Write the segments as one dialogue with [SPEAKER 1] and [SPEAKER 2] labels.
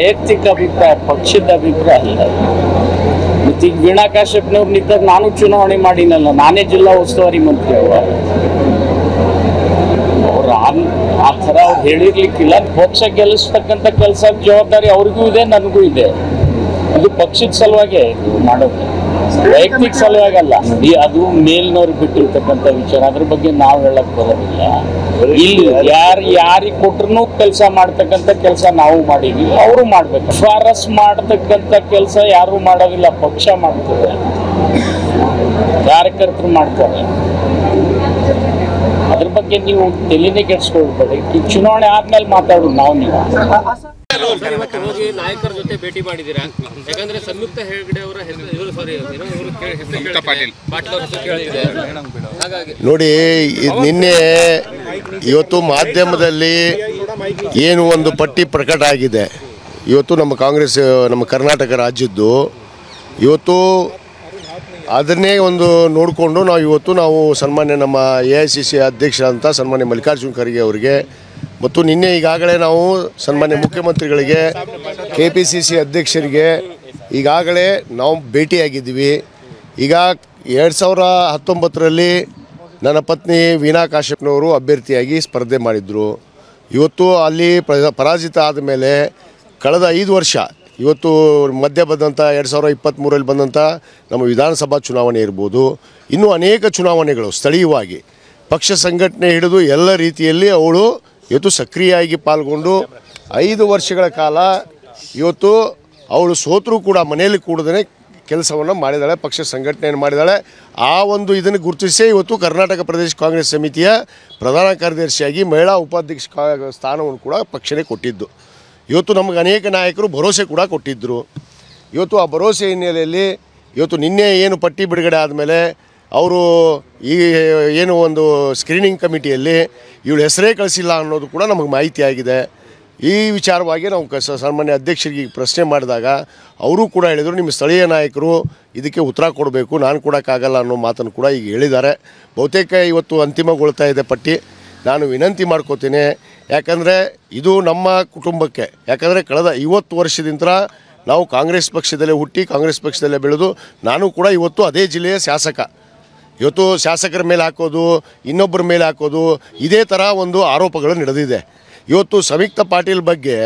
[SPEAKER 1] ವೈಯಕ್ತಿಕ ಅಭಿಪ್ರಾಯ, ಪಕ್ಷದ ಅಭಿಪ್ರಾಯ ಅಲ್ಲ. ಮತ್ತು ಈಗ ವೀಣಾ ಕಾಶ್ಯಪ್ನವ್ರು ನಿಂತಾಗ ನಾನು ಚುನಾವಣೆ ಮಾಡಿನಲ್ಲ, ನಾನೇ ಜಿಲ್ಲಾ ಉಸ್ತುವಾರಿ ಮಂತ್ರಿ. ಅವ್ರು ಆ ಥರ ಅವ್ರು ಹೇಳಿರ್ಲಿಕ್ಕಿಲ್ಲ. ಪಕ್ಷ ಗೆಲ್ಲಿಸ್ತಕ್ಕಂಥ ಕೆಲಸ ಜವಾಬ್ದಾರಿ ಅವ್ರಿಗೂ ಇದೆ, ನನಗೂ ಇದೆ. ಇದು ಪಕ್ಷದ ಸಲುವಾಗಿ ಮಾಡೋದು, ವೈಯಕ್ತಿಕ ಸಲುವಾಗಲ್ಲ. ಅದು ಮೇಲ್ನವ್ರಿಗೆ ಬಿಟ್ಟಿರ್ತಕ್ಕಂಥ ವಿಚಾರ, ಅದ್ರ ಬಗ್ಗೆ ನಾವು ಹೇಳಕ್ ಬರೋದಿಲ್ಲ. ಇಲ್ಲಿ ಯಾರಿಗೆ ಕೊಟ್ರು ಕೆಲಸ ಮಾಡ್ತಕ್ಕಂಥ ಕೆಲಸ ನಾವು ಮಾಡೀವಿ, ಅವರು ಮಾಡ್ಬೇಕು. ಶಿಫಾರಸ್ ಮಾಡ್ತಕ್ಕಂಥ ಕೆಲಸ ಯಾರು ಮಾಡೋದಿಲ್ಲ, ಪಕ್ಷ ಮಾಡ್ತದೆ, ಕಾರ್ಯಕರ್ತರು ಮಾಡ್ತಾರೆ. ಅದ್ರ ಬಗ್ಗೆ ನೀವು ತಲೆನೇ ಕೆಡಿಸ್ಕೊಳ್ಬೇಡಿ. ಈ ಚುನಾವಣೆ ಆದ್ಮೇಲೆ ಮಾತಾಡೋದು ನಾವು ನೀವು.
[SPEAKER 2] ಹೋಗಿ ನಾಯಕರ ಜೊತೆ ಭೇಟಿ ಮಾಡಿದ್ದೀರಾ? ಯಾಕಂದ್ರೆ ಸಂಯುಕ್ತ ಹೆಗಡೆ ಅವರ
[SPEAKER 3] ನೋಡಿ, ನಿನ್ನೆ ಇವತ್ತು ಮಾಧ್ಯಮದಲ್ಲಿ ಏನು ಒಂದು ಪಟ್ಟಿ ಪ್ರಕಟ ಆಗಿದೆ. ಇವತ್ತು ನಮ್ಮ ಕಾಂಗ್ರೆಸ್, ನಮ್ಮ ಕರ್ನಾಟಕ ರಾಜ್ಯದ್ದು ಇವತ್ತು ಅದನ್ನೇ ಒಂದು ನೋಡಿಕೊಂಡು ನಾವು ಸನ್ಮಾನ್ಯ ನಮ್ಮ AICC ಅಧ್ಯಕ್ಷರಂತ ಸನ್ಮಾನ್ಯ ಮಲ್ಲಿಕಾರ್ಜುನ ಖರ್ಗೆ ಅವರಿಗೆ ಮತ್ತು ನಿನ್ನೆ ಈಗಾಗಲೇ ನಾವು ಸನ್ಮಾನ್ಯ ಮುಖ್ಯಮಂತ್ರಿಗಳಿಗೆ, KPCC ಅಧ್ಯಕ್ಷರಿಗೆ ಈಗಾಗಲೇ ನಾವು ಭೇಟಿಯಾಗಿದ್ದೀವಿ. ಈಗ 2019ರಲ್ಲಿ ನನ್ನ ಪತ್ನಿ ವೀಣಾ ಕಾಶ್ಯಪ್ನವರು ಅಭ್ಯರ್ಥಿಯಾಗಿ ಸ್ಪರ್ಧೆ ಮಾಡಿದರು. ಇವತ್ತು ಅಲ್ಲಿ ಪರಾಜಿತ ಆದಮೇಲೆ ಕಳೆದ 5 ವರ್ಷ ಇವತ್ತು ಮಧ್ಯೆ ಬಂದಂಥ 2023ರಲ್ಲಿ ಬಂದಂಥ ನಮ್ಮ ವಿಧಾನಸಭಾ ಚುನಾವಣೆ ಇರ್ಬೋದು, ಇನ್ನೂ ಅನೇಕ ಚುನಾವಣೆಗಳು ಸ್ಥಳೀಯವಾಗಿ ಪಕ್ಷ ಸಂಘಟನೆ ಹಿಡಿದು ಎಲ್ಲ ರೀತಿಯಲ್ಲಿ ಅವಳು ಇವತ್ತು ಸಕ್ರಿಯವಾಗಿ ಪಾಲ್ಗೊಂಡು 5 ವರ್ಷಗಳ ಕಾಲ ಇವತ್ತು ಅವಳು ಸೋತರೂ ಕೂಡ ಮನೆಯಲ್ಲಿ ಕೂಡದೇ ಕೆಲಸವನ್ನು ಮಾಡಿದ್ದಾಳೆ, ಪಕ್ಷ ಸಂಘಟನೆಯನ್ನು ಮಾಡಿದ್ದಾಳೆ. ಆ ಒಂದು ಇದನ್ನು ಗುರುತಿಸಿ ಇವತ್ತು ಕರ್ನಾಟಕ ಪ್ರದೇಶ ಕಾಂಗ್ರೆಸ್ ಸಮಿತಿಯ ಪ್ರಧಾನ ಕಾರ್ಯದರ್ಶಿಯಾಗಿ ಮಹಿಳಾ ಉಪಾಧ್ಯಕ್ಷ ಸ್ಥಾನವನ್ನು ಕೂಡ ಪಕ್ಷನೇ ಕೊಟ್ಟಿದ್ದು. ಇವತ್ತು ನಮಗೆ ಅನೇಕ ನಾಯಕರು ಭರವಸೆ ಕೂಡ ಕೊಟ್ಟಿದ್ದರು. ಇವತ್ತು ಆ ಭರವಸೆ ಹಿನ್ನೆಲೆಯಲ್ಲಿ ಇವತ್ತು ನಿನ್ನೆ ಏನು ಪಟ್ಟಿ ಬಿಡುಗಡೆ ಆದಮೇಲೆ ಅವರು ಈ ಏನು ಒಂದು ಸ್ಕ್ರೀನಿಂಗ್ ಕಮಿಟಿಯಲ್ಲಿ ಇವಳು ಹೆಸರೇ ಕಳಿಸಿಲ್ಲ ಅನ್ನೋದು ಕೂಡ ನಮಗೆ ಮಾಹಿತಿ ಆಗಿದೆ. ಈ ವಿಚಾರವಾಗಿ ನಾವು ಸಾಮಾನ್ಯ ಅಧ್ಯಕ್ಷರಿಗೆ ಪ್ರಶ್ನೆ ಮಾಡಿದಾಗ ಅವರು ಕೂಡ ಹೇಳಿದರು, ನಿಮ್ಮ ಸ್ಥಳೀಯ ನಾಯಕರು ಇದಕ್ಕೆ ಉತ್ತರ ಕೊಡಬೇಕು, ನಾನು ಕೊಡೋಕ್ಕಾಗಲ್ಲ ಅನ್ನೋ ಮಾತನ್ನು ಕೂಡ ಈಗ ಹೇಳಿದ್ದಾರೆ. ಬಹುತೇಕ ಇವತ್ತು ಅಂತಿಮಗೊಳ್ತಾ ಇದೆ ಪಟ್ಟಿ. ನಾನು ವಿನಂತಿ ಮಾಡ್ಕೋತೀನಿ, ಯಾಕಂದರೆ ಇದು ನಮ್ಮ ಕುಟುಂಬಕ್ಕೆ, ಯಾಕಂದರೆ ಕಳೆದ 50 ವರ್ಷದಿಂದ ನಾವು ಕಾಂಗ್ರೆಸ್ ಪಕ್ಷದಲ್ಲೇ ಹುಟ್ಟಿ ಕಾಂಗ್ರೆಸ್ ಪಕ್ಷದಲ್ಲೇ ಬೆಳೆದು, ನಾನು ಕೂಡ ಇವತ್ತು ಅದೇ ಜಿಲ್ಲೆಯ ಶಾಸಕ. ಇವತ್ತು ಶಾಸಕರ ಮೇಲೆ ಹಾಕೋದು, ಇನ್ನೊಬ್ಬರ ಮೇಲೆ ಹಾಕೋದು, ಇದೇ ಥರ ಒಂದು ಆರೋಪಗಳು ನಡೆದಿದೆ. ಇವತ್ತು ಸಂಯುಕ್ತ ಪಾಟೀಲ್ ಬಗ್ಗೆ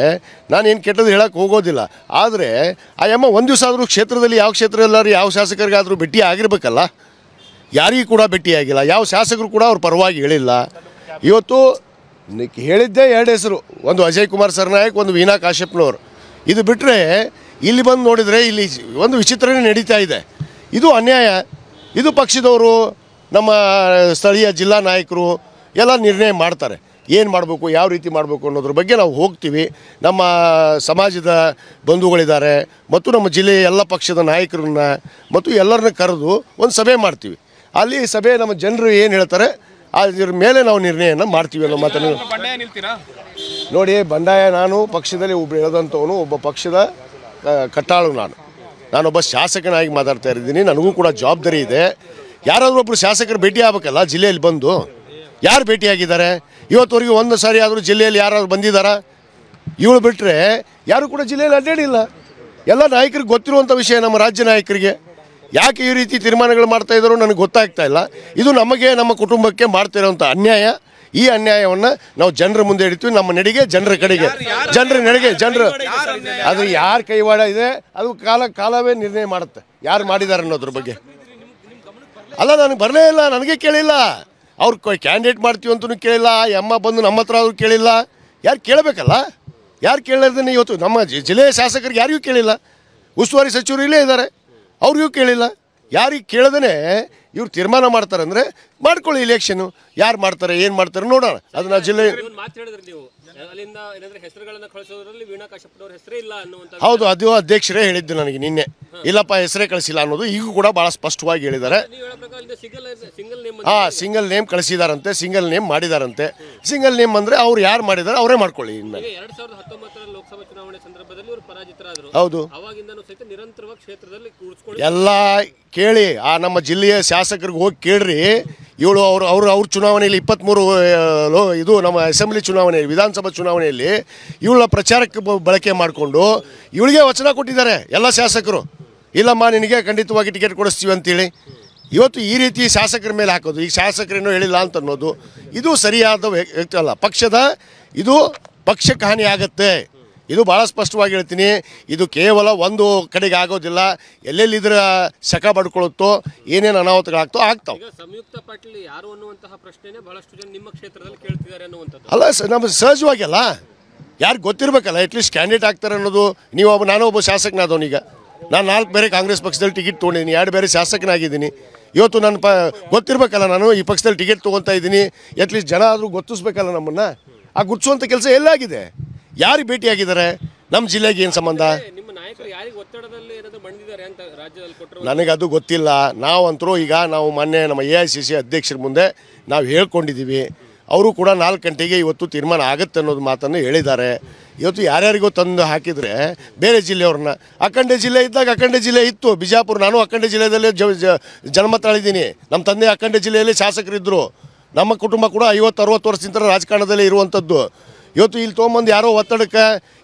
[SPEAKER 3] ನಾನೇನು ಕೆಟ್ಟದ್ದು ಹೇಳೋಕ್ಕೆ ಹೋಗೋದಿಲ್ಲ. ಆದರೆ ಆ ಅಮ್ಮ ಒಂದು ದಿವಸ ಆದರೂ ಕ್ಷೇತ್ರದಲ್ಲಿ ಯಾವ ಕ್ಷೇತ್ರದಲ್ಲಾದ್ರೂ ಯಾವ ಶಾಸಕರಿಗಾದರೂ ಭೇಟಿ ಆಗಿರಬೇಕಲ್ಲ. ಯಾರಿಗೂ ಕೂಡ ಭೇಟಿಯಾಗಿಲ್ಲ, ಯಾವ ಶಾಸಕರು ಕೂಡ ಅವ್ರ ಪರವಾಗಿ ಹೇಳಿಲ್ಲ. ಇವತ್ತು ಹೇಳಿದ್ದೇ 2 ಹೆಸರು, ಒಂದು ಅಜಯ್ ಕುಮಾರ್ ಸರ್ನಾಯಕ್, ಒಂದು ವೀಣಾ ಕಾಶ್ಯಪ್ನವ್ರು. ಇದು ಬಿಟ್ಟರೆ ಇಲ್ಲಿ ಬಂದು ನೋಡಿದರೆ ಇಲ್ಲಿ ಒಂದು ವಿಚಿತ್ರನೇ ನಡೀತಾ ಇದೆ. ಇದು ಅನ್ಯಾಯ. ಇದು ಪಕ್ಷದವರು, ನಮ್ಮ ಸ್ಥಳೀಯ ಜಿಲ್ಲಾ ನಾಯಕರು ಎಲ್ಲ ನಿರ್ಣಯ ಮಾಡ್ತಾರೆ, ಏನು ಮಾಡಬೇಕು, ಯಾವ ರೀತಿ ಮಾಡಬೇಕು ಅನ್ನೋದ್ರ ಬಗ್ಗೆ ನಾವು ಹೋಗ್ತೀವಿ. ನಮ್ಮ ಸಮಾಜದ ಬಂಧುಗಳಿದ್ದಾರೆ ಮತ್ತು ನಮ್ಮ ಜಿಲ್ಲೆಯ ಎಲ್ಲ ಪಕ್ಷದ ನಾಯಕರನ್ನ ಮತ್ತು ಎಲ್ಲರನ್ನ ಕರೆದು ಒಂದು ಸಭೆ ಮಾಡ್ತೀವಿ. ಅಲ್ಲಿ ಸಭೆ ನಮ್ಮ ಜನರು ಏನು ಹೇಳ್ತಾರೆ ಅದ್ರ ಮೇಲೆ ನಾವು ನಿರ್ಣಯನ ಮಾಡ್ತೀವಿ ಅನ್ನೋ ಮಾತನ್ನು ನೋಡಿ. ಬಂಡಾಯ ನಾನು ಪಕ್ಷದಲ್ಲಿ ಒಬ್ಬ ಹೇಳದಂಥವನು, ಒಬ್ಬ ಪಕ್ಷದ ಕಟ್ಟಾಳು. ನಾನೊಬ್ಬ ಶಾಸಕನಾಗಿ ಮಾತಾಡ್ತಾ ಇದ್ದೀನಿ. ನನಗೂ ಕೂಡ ಜವಾಬ್ದಾರಿ ಇದೆ. ಯಾರಾದರೂ ಒಬ್ಬರು ಶಾಸಕರು ಭೇಟಿ ಆಗಬೇಕಲ್ಲ ಜಿಲ್ಲೆಯಲ್ಲಿ ಬಂದು. ಯಾರು ಭೇಟಿಯಾಗಿದ್ದಾರೆ ಇವತ್ತವರೆಗೆ? ಒಂದು ಸಾರಿ ಆದರೂ ಜಿಲ್ಲೆಯಲ್ಲಿ ಯಾರಾದ್ರು ಬಂದಿದ್ದಾರಾ? ಇವಳು ಬಿಟ್ಟರೆ ಯಾರು ಕೂಡ ಜಿಲ್ಲೆಯಲ್ಲಿ ಅಡ್ಡಾಡಿಲ್ಲ. ಎಲ್ಲ ನಾಯಕರಿಗೆ ಗೊತ್ತಿರುವಂಥ ವಿಷಯ, ನಮ್ಮ ರಾಜ್ಯ ನಾಯಕರಿಗೆ. ಯಾಕೆ ಈ ರೀತಿ ತೀರ್ಮಾನಗಳು ಮಾಡ್ತಾ ಇದ್ದಾರೋ ನನಗೆ ಗೊತ್ತಾಗ್ತಾ ಇಲ್ಲ. ಇದು ನಮಗೆ, ನಮ್ಮ ಕುಟುಂಬಕ್ಕೆ ಮಾಡ್ತಾ ಇರೋವಂಥ ಅನ್ಯಾಯ. ಈ ಅನ್ಯಾಯವನ್ನು ನಾವು ಜನರ ಮುಂದೆ ಇಡ್ತೀವಿ. ನಮ್ಮ ನಡೆಗೆ ಜನರ ಕಡೆಗೆ, ಜನರ ನಡೆಗೆ ಜನರು, ಅದು ಯಾರ ಕೈವಾಡ ಇದೆ ಅದು ಕಾಲವೇ ನಿರ್ಣಯ ಮಾಡುತ್ತೆ ಯಾರು ಮಾಡಿದ್ದಾರೆ ಅನ್ನೋದ್ರ ಬಗ್ಗೆ. ಅಲ್ಲ, ನನಗೆ ಬರಲೇ ಇಲ್ಲ, ನನಗೆ ಕೇಳಿಲ್ಲ. ಅವ್ರು ಕ್ಯಾಂಡಿಡೇಟ್ ಮಾಡ್ತೀವಿ ಅಂತಲೂ ಕೇಳಿಲ್ಲ. ಅಮ್ಮ ಬಂದು ನಮ್ಮ ಹತ್ರ ಆದರೂ ಕೇಳಿಲ್ಲ. ಯಾರು ಕೇಳಬೇಕಲ್ಲ? ಯಾರು ಕೇಳಿದ್ರೆ ಇವತ್ತು ನಮ್ಮ ಜಿಲ್ಲೆಯ ಶಾಸಕರಿಗೆ ಯಾರಿಗೂ ಕೇಳಿಲ್ಲ. ಉಸ್ತುವಾರಿ ಸಚಿವರು ಇಲ್ಲೇ ಇದ್ದಾರೆ, ಅವ್ರಿಗೂ ಕೇಳಿಲ್ಲ. ಯಾರಿಗೆ ಕೇಳದೇ ಇವ್ರು ತೀರ್ಮಾನ ಮಾಡ್ತಾರೆ ಅಂದರೆ ಮಾಡ್ಕೊಳ್ಳಿ. ಇಲೆಕ್ಷನ್ನು ಯಾರು ಮಾಡ್ತಾರೆ, ಏನು ಮಾಡ್ತಾರೆ ನೋಡೋಣ. ಅದನ್ನ ಜಿಲ್ಲೆ ಹೌದು, ಅದು ಅಧ್ಯಕ್ಷರೇ ಹೇಳಿದ್ದು ನನಗೆ ನಿನ್ನೆ. ಇಲ್ಲಪ್ಪ, ಹೆಸರೇ ಕಳಿಸಿಲ್ಲ ಅನ್ನೋದು ಈಗ ಕೂಡ ಭಾಳ ಸ್ಪಷ್ಟವಾಗಿ ಹೇಳಿದ್ದಾರೆ. ಸಿಂಗಲ್ ನೇಮ್ ಕಳಿಸಿದಾರಂತೆ, ಸಿಂಗಲ್ ನೇಮ್ ಮಾಡಿದಾರಂತೆ. ಸಿಂಗಲ್ ನೇಮ್ ಅಂದರೆ ಅವ್ರು ಯಾರು ಮಾಡಿದಾರೆ ಅವರೇ ಮಾಡ್ಕೊಳ್ಳಿ. ಇನ್ಮೇಲೆ
[SPEAKER 2] 2019 ಲೋಕಸಭಾ ಚುನಾವಣೆ ಸಂದರ್ಭದಲ್ಲಿ ಅವರು ಪರಾಜಿತರಾದರು.
[SPEAKER 3] ಹೌದು,
[SPEAKER 2] ಅವಾಗಿಂದನೂ ಸಹಿತ ನಿರಂತರವಾಗಿ ಕ್ಷೇತ್ರದಲ್ಲಿ
[SPEAKER 3] ಎಲ್ಲ ಕೇಳಿ. ಆ ನಮ್ಮ ಜಿಲ್ಲೆಯ ಶಾಸಕರಿಗೆ ಹೋಗಿ ಕೇಳ್ರಿ, ಇವಳು ಅವ್ರ ಚುನಾವಣೆಯಲ್ಲಿ 23 ಇದು ನಮ್ಮ ಅಸೆಂಬ್ಲಿ ಚುನಾವಣೆ, ವಿಧಾನಸಭಾ ಚುನಾವಣೆಯಲ್ಲಿ ಇವಳ ಪ್ರಚಾರಕ್ಕೆ ಬಳಕೆ ಮಾಡಿಕೊಂಡು ಇವಳಿಗೆ ವಚನ ಕೊಟ್ಟಿದ್ದಾರೆ ಎಲ್ಲ ಶಾಸಕರು. ಇಲ್ಲಮ್ಮ ನಿನಗೆ ಖಂಡಿತವಾಗಿ ಟಿಕೆಟ್ ಕೊಡಿಸ್ತೀವಿ ಅಂತೇಳಿ. ಇವತ್ತು ಈ ರೀತಿ ಶಾಸಕರ ಮೇಲೆ ಹಾಕೋದು, ಈಗ ಶಾಸಕರೇನೋ ಹೇಳಿಲ್ಲ ಅಂತ ಅನ್ನೋದು ಇದು ಸರಿಯಾದ ವ್ಯಕ್ತಿ ಅಲ್ಲ. ಇದು ಪಕ್ಷಕ್ಕೆ ಹಾನಿ ಆಗುತ್ತೆ. ಇದು ಭಾಳ ಸ್ಪಷ್ಟವಾಗಿ ಹೇಳ್ತೀನಿ. ಇದು ಕೇವಲ ಒಂದು ಕಡೆಗೆ ಆಗೋದಿಲ್ಲ. ಎಲ್ಲೆಲ್ಲಿ ಇದರ ಶಕ ಬಡ್ಕೊಳ್ಳುತ್ತೋ, ಏನೇನು ಅನಾಹುತಗಳಾಗ್ತೋ ಆಗ್ತಾವೆ.
[SPEAKER 2] ಈಗ ಸಂಯುಕ್ತ ಪಾಟೀಲ್ ಯಾರು ಅನ್ನುವಂತಹ ಪ್ರಶ್ನೆನೇ ಬಹಳಷ್ಟು ಜನ ನಿಮ್ಮ ಕ್ಷೇತ್ರದಲ್ಲಿ ಕೇಳ್ತಿದ್ದಾರೆ ಅನ್ನುವಂಥದ್ದು.
[SPEAKER 3] ಅಲ್ಲ ನಮ್ಗೆ ಸಹಜವಾಗಿ ಅಲ್ಲ, ಯಾರು ಗೊತ್ತಿರಬೇಕಲ್ಲ ಅಟ್ಲೀಸ್ಟ್ ಕ್ಯಾಂಡಿಡೇಟ್ ಆಗ್ತಾರೆ ಅನ್ನೋದು. ನಾನು ಒಬ್ಬ ಶಾಸಕನಾದವನೀಗ, ನಾನು 4 ಬೇರೆ ಕಾಂಗ್ರೆಸ್ ಪಕ್ಷದಲ್ಲಿ ಟಿಕೆಟ್ ತೊಗೊಂಡಿದ್ದೀನಿ, 2 ಬೇರೆ ಶಾಸಕನಾಗಿದ್ದೀನಿ. ಇವತ್ತು ನನ್ನ ಗೊತ್ತಿರಬೇಕಲ್ಲ ನಾನು ಈ ಪಕ್ಷದಲ್ಲಿ ಟಿಕೆಟ್ ತೊಗೊತಾ ಇದ್ದೀನಿ. ಅಟ್ಲೀಸ್ಟ್ ಜನ ಆದರೂ ಗುರುತಿಸ್ಬೇಕಲ್ಲ ನಮ್ಮನ್ನು. ಆ ಗುರುತಿಸುವಂಥ ಕೆಲಸ ಎಲ್ಲಾಗಿದೆ? ಯಾರಿಗೆ ಭೇಟಿಯಾಗಿದ್ದಾರೆ? ನಮ್ಮ ಜಿಲ್ಲೆಗೆ ಏನು ಸಂಬಂಧ?
[SPEAKER 2] ನಿಮ್ಮ ನಾಯಕರು ಯಾರಿಗೆ ಒತ್ತಡದಲ್ಲಿ ಏನಾದರೂ ಬಂದಿದ್ದಾರೆ ಅಂತ ರಾಜ್ಯದಲ್ಲಿ ಕೊಟ್ಟರು?
[SPEAKER 3] ನನಗದು ಗೊತ್ತಿಲ್ಲ. ನಾವಂತರೂ ಈಗ ಮೊನ್ನೆ ನಮ್ಮ AICC ಅಧ್ಯಕ್ಷರ ಮುಂದೆ ನಾವು ಹೇಳ್ಕೊಂಡಿದ್ದೀವಿ. ಅವರು ಕೂಡ 4 ಗಂಟೆಗೆ ಇವತ್ತು ತೀರ್ಮಾನ ಆಗುತ್ತೆ ಅನ್ನೋದು ಮಾತನ್ನು ಹೇಳಿದ್ದಾರೆ. ಇವತ್ತು ಯಾರ್ಯಾರಿಗೂ ತಂದು ಹಾಕಿದರೆ ಬೇರೆ ಜಿಲ್ಲೆಯವ್ರನ್ನ, ಅಖಂಡ ಜಿಲ್ಲೆ ಇದ್ದಾಗ ಅಖಂಡ ಜಿಲ್ಲೆ ಇತ್ತು ಬಿಜಾಪುರ. ನಾನು ಅಖಂಡ ಜಿಲ್ಲೆಯಲ್ಲೇ ಜನ್ಮ ತಾಳಿದ್ದೀನಿ. ನಮ್ಮ ತಂದೆ ಅಖಂಡ ಜಿಲ್ಲೆಯಲ್ಲಿ ಶಾಸಕರಿದ್ದರು. ನಮ್ಮ ಕುಟುಂಬ ಕೂಡ 50-60 ವರ್ಷದಿಂದ ರಾಜಕಾರಣದಲ್ಲೇ ಇರುವಂಥದ್ದು. ಇವತ್ತು ಇಲ್ಲಿ ತೊಗೊಂಬಂದು ಯಾರೋ ಒತ್ತಡಕ್ಕೆ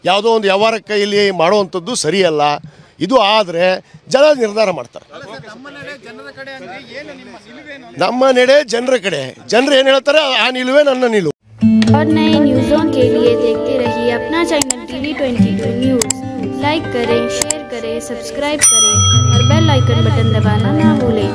[SPEAKER 3] ಯಾವುದೋ ಒಂದು ವ್ಯವಹಾರಕ್ಕೆ ಇಲ್ಲಿ ಮಾಡುವಂಥದ್ದು ಸರಿಯಲ್ಲ. ಇದು ಆದರೆ ಜನ ನಿರ್ಧಾರ ಮಾಡ್ತಾರೆ. ನಮ್ಮ ನಡೆ ಜನರ ಕಡೆ, ಜನರು ಏನು ಹೇಳ್ತಾರೆ ಆ ನಿಲುವೇ ನನ್ನ ನಿಲುವು.
[SPEAKER 4] और नए न्यूज़ों के लिए देखते रहिए अपना चैनल TV22 न्यूज़। लाइक करें, शेयर करें, सब्सक्राइब करें और बेल आइकन बटन दबाना ना भूलें।